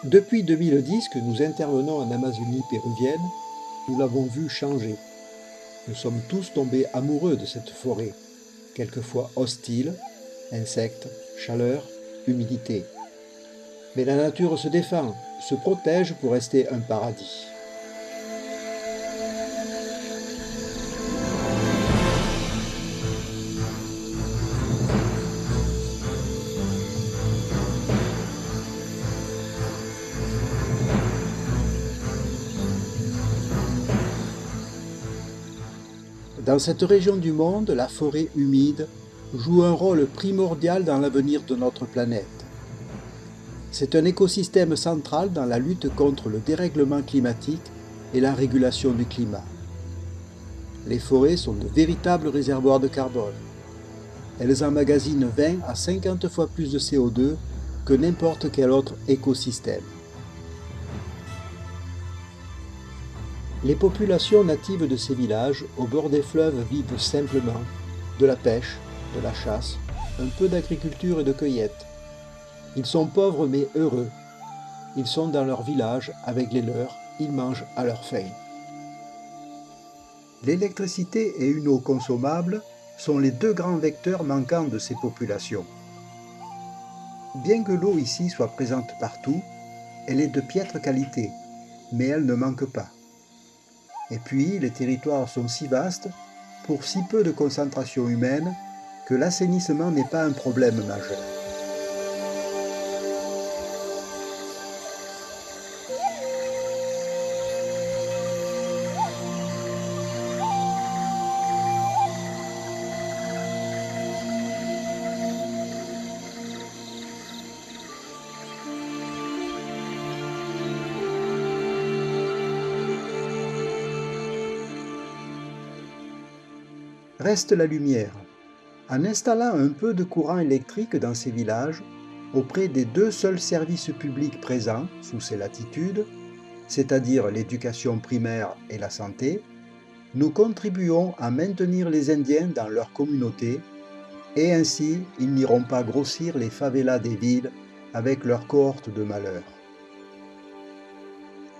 Depuis 2010 que nous intervenons en Amazonie péruvienne, nous l'avons vu changer. Nous sommes tous tombés amoureux de cette forêt, quelquefois hostile, insectes, chaleur, humidité. Mais la nature se défend, se protège pour rester un paradis. Dans cette région du monde, la forêt humide joue un rôle primordial dans l'avenir de notre planète. C'est un écosystème central dans la lutte contre le dérèglement climatique et la régulation du climat. Les forêts sont de véritables réservoirs de carbone. Elles emmagasinent 20 à 50 fois plus de CO2 que n'importe quel autre écosystème. Les populations natives de ces villages au bord des fleuves vivent simplement de la pêche, de la chasse, un peu d'agriculture et de cueillette. Ils sont pauvres mais heureux. Ils sont dans leur village avec les leurs, ils mangent à leur faim. L'électricité et une eau consommable sont les deux grands vecteurs manquants de ces populations. Bien que l'eau ici soit présente partout, elle est de piètre qualité, mais elle ne manque pas. Et puis, les territoires sont si vastes, pour si peu de concentration humaine, que l'assainissement n'est pas un problème majeur. Reste la lumière. En installant un peu de courant électrique dans ces villages, auprès des deux seuls services publics présents sous ces latitudes, c'est-à-dire l'éducation primaire et la santé, nous contribuons à maintenir les Indiens dans leur communauté et ainsi ils n'iront pas grossir les favelas des villes avec leurs cohortes de malheur.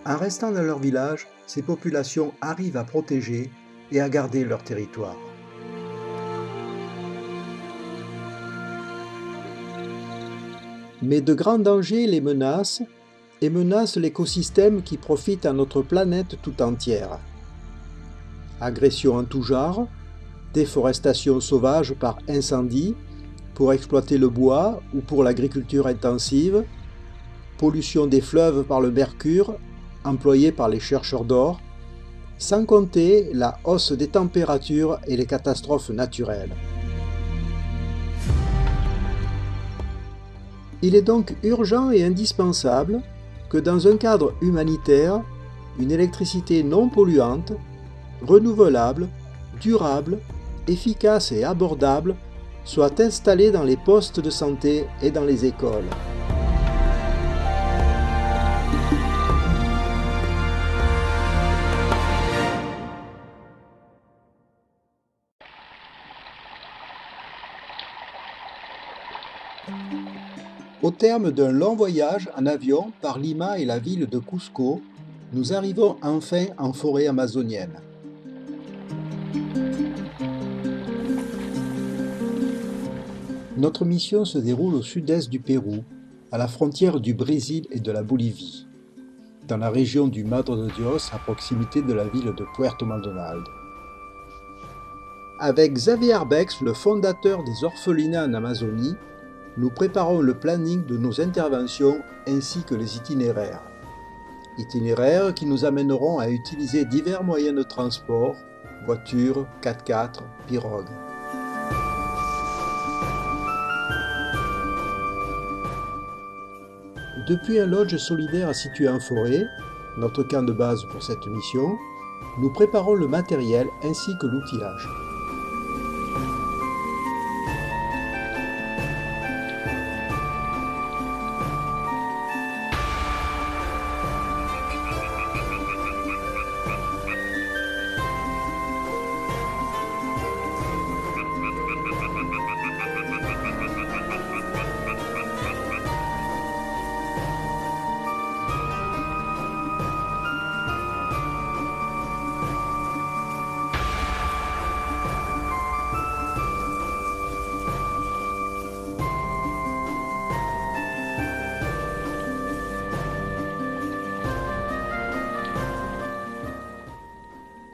En restant dans leur village, ces populations arrivent à protéger et à garder leur territoire. Mais de grands dangers les menacent et menacent l'écosystème qui profite à notre planète tout entière. Agressions en tout genre, déforestation sauvage par incendie, pour exploiter le bois ou pour l'agriculture intensive, pollution des fleuves par le mercure, employé par les chercheurs d'or, sans compter la hausse des températures et les catastrophes naturelles. Il est donc urgent et indispensable que dans un cadre humanitaire, une électricité non polluante, renouvelable, durable, efficace et abordable soit installée dans les postes de santé et dans les écoles. Au terme d'un long voyage en avion par Lima et la ville de Cusco, nous arrivons enfin en forêt amazonienne. Notre mission se déroule au sud-est du Pérou, à la frontière du Brésil et de la Bolivie, dans la région du Madre de Dios à proximité de la ville de Puerto Maldonado. Avec Xavier Arbex, le fondateur des orphelinats en Amazonie, nous préparons le planning de nos interventions ainsi que les itinéraires. Itinéraires qui nous amèneront à utiliser divers moyens de transport, voitures, 4x4, pirogues. Depuis un lodge solidaire situé en forêt, notre camp de base pour cette mission, nous préparons le matériel ainsi que l'outillage.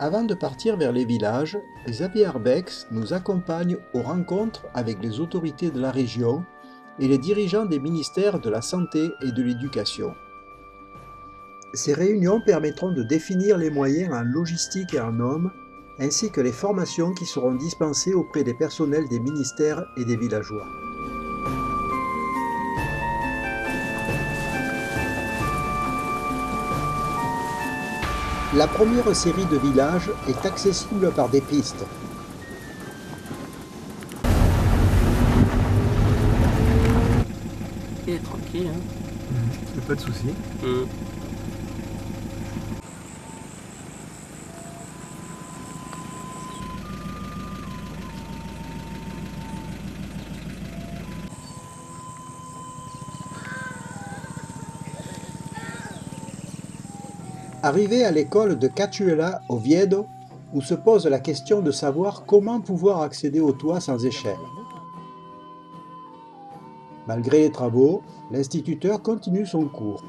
Avant de partir vers les villages, Xavier Arbex nous accompagne aux rencontres avec les autorités de la région et les dirigeants des ministères de la Santé et de l'Éducation. Ces réunions permettront de définir les moyens en logistique et en hommes, ainsi que les formations qui seront dispensées auprès des personnels des ministères et des villageois. La première série de villages est accessible par des pistes. Il est tranquille, hein. Y a pas de souci. Arrivé à l'école de Cachuela, Oviedo, où se pose la question de savoir comment pouvoir accéder au toit sans échelle. Malgré les travaux, l'instituteur continue son cours.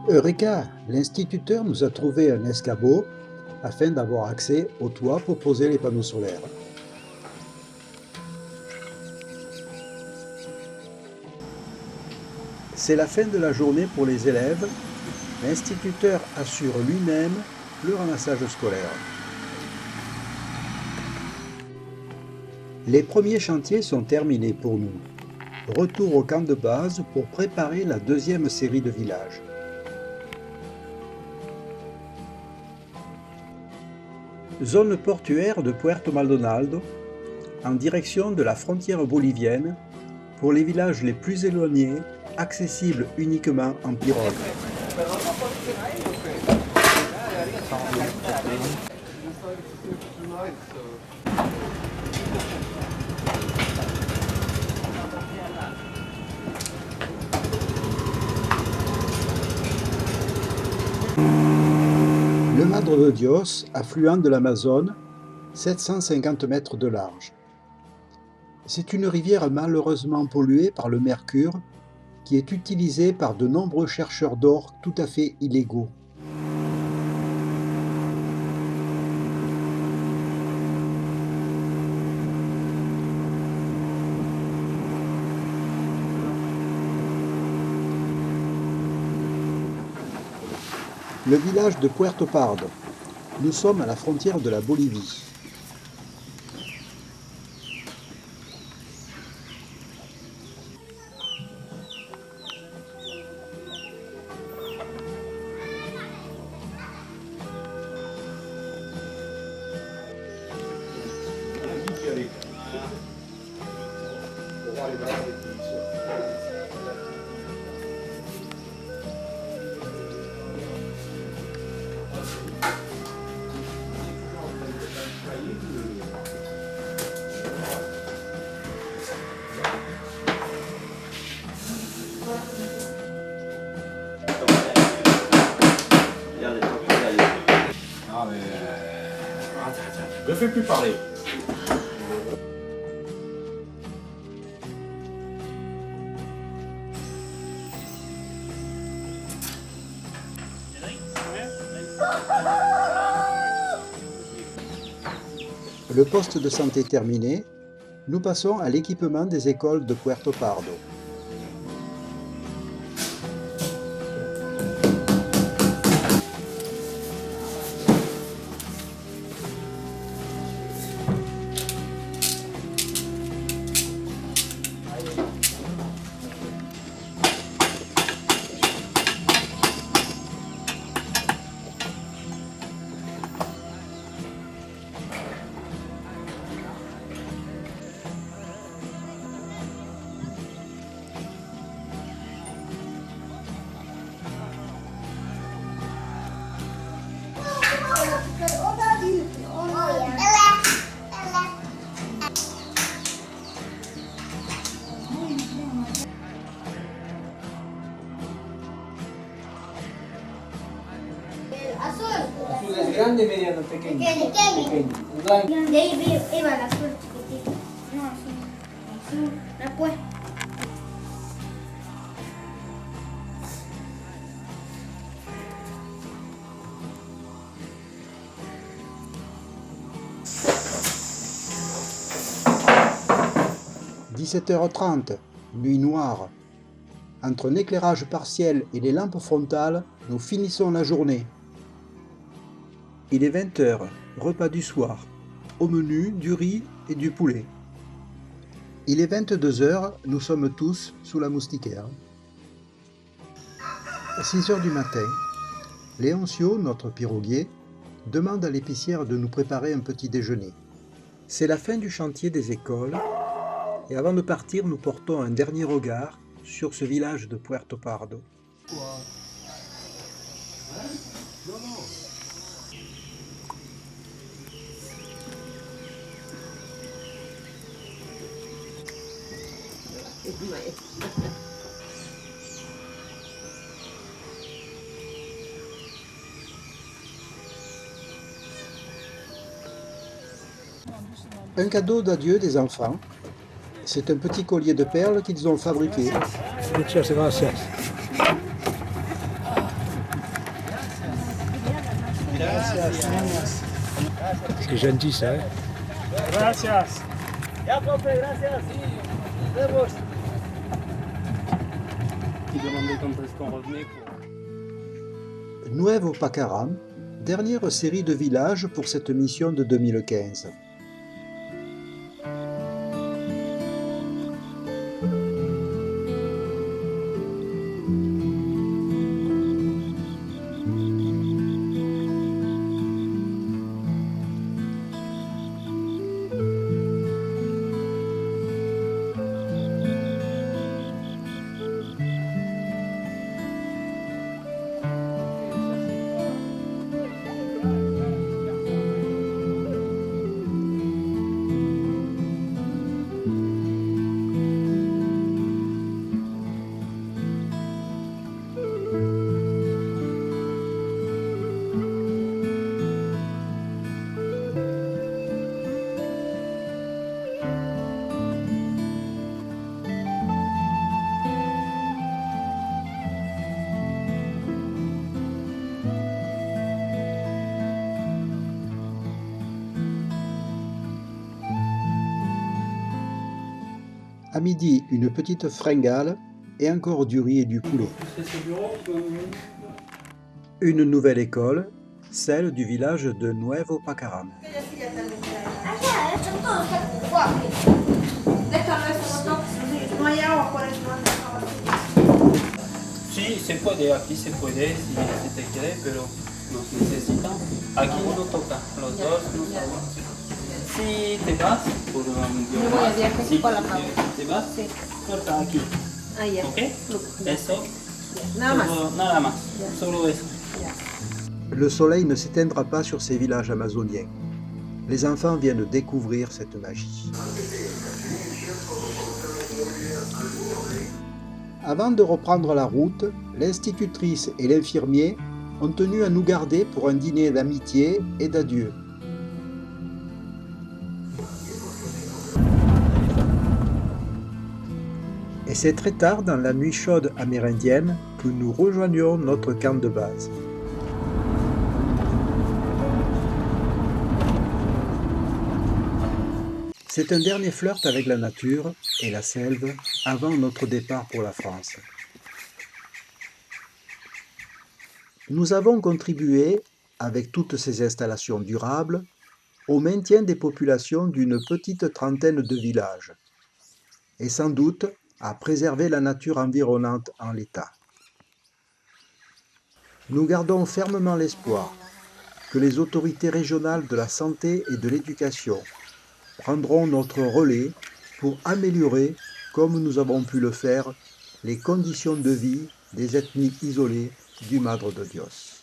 Eureka, l'instituteur nous a trouvé un escabeau afin d'avoir accès au toit pour poser les panneaux solaires. C'est la fin de la journée pour les élèves. L'instituteur assure lui-même le ramassage scolaire. Les premiers chantiers sont terminés pour nous. Retour au camp de base pour préparer la deuxième série de villages. Zone portuaire de Puerto Maldonado, en direction de la frontière bolivienne, pour les villages les plus éloignés, accessibles uniquement en pirogue. Le Madre de Dios, affluent de l'Amazone, 750 mètres de large. C'est une rivière malheureusement polluée par le mercure qui est utilisée par de nombreux chercheurs d'or tout à fait illégaux. Le village de Puerto Pardo. Nous sommes à la frontière de la Bolivie. Ne fais plus parler. Le poste de santé terminé, nous passons à l'équipement des écoles de Puerto Pardo. Azul es grande, mediano, pequeño. Pequeño. De ahí iba el azul chiquitito. No, azul. Después. « 17h30, nuit noire. Entre un éclairage partiel et les lampes frontales, nous finissons la journée. Il est 20h, repas du soir. Au menu, du riz et du poulet. Il est 22h, nous sommes tous sous la moustiquaire. 6h du matin, Léoncio, notre piroguier, demande à l'épicière de nous préparer un petit déjeuner. C'est la fin du chantier des écoles, et avant de partir, nous portons un dernier regard sur ce village de Puerto Pardo. Un cadeau d'adieu des enfants. C'est un petit collier de perles qu'ils ont fabriqué. Muchas gracias. C'est gentil ça. Hein? Gracias. Ya, profe, gracias. Nos vemos. Qui demandait quand est-ce qu'on revenait pour... Nuevo Pacaram, dernière série de villages pour cette mission de 2015. À midi, une petite fringale et encore du riz et du poulet. Une nouvelle école, celle du village de Nuevo Pacaram. Sí, se puede, aquí se puede, si te quiere, pero nos necesitan. Aquí no toca, los dos no sabemos. Si te vas, por un Yo voy a viajar si para la te vas, Sí. corta aquí, Ah, ya. ¿ok? Ya. Eso, Nada más. nada más, Ya. solo eso. Le soleil ne s'éteindra pas sur ces villages amazoniens. Les enfants viennent découvrir cette magie. Avant de reprendre la route, l'institutrice et l'infirmier ont tenu à nous garder pour un dîner d'amitié et d'adieu. Et c'est très tard dans la nuit chaude amérindienne que nous rejoignons notre camp de base. C'est un dernier flirt avec la nature et la selve avant notre départ pour la France. Nous avons contribué, avec toutes ces installations durables, au maintien des populations d'une petite trentaine de villages, et sans doute à préserver la nature environnante en l'état. Nous gardons fermement l'espoir que les autorités régionales de la santé et de l'éducation prendront notre relais pour améliorer, comme nous avons pu le faire, les conditions de vie des ethnies isolées du Madre de Dios.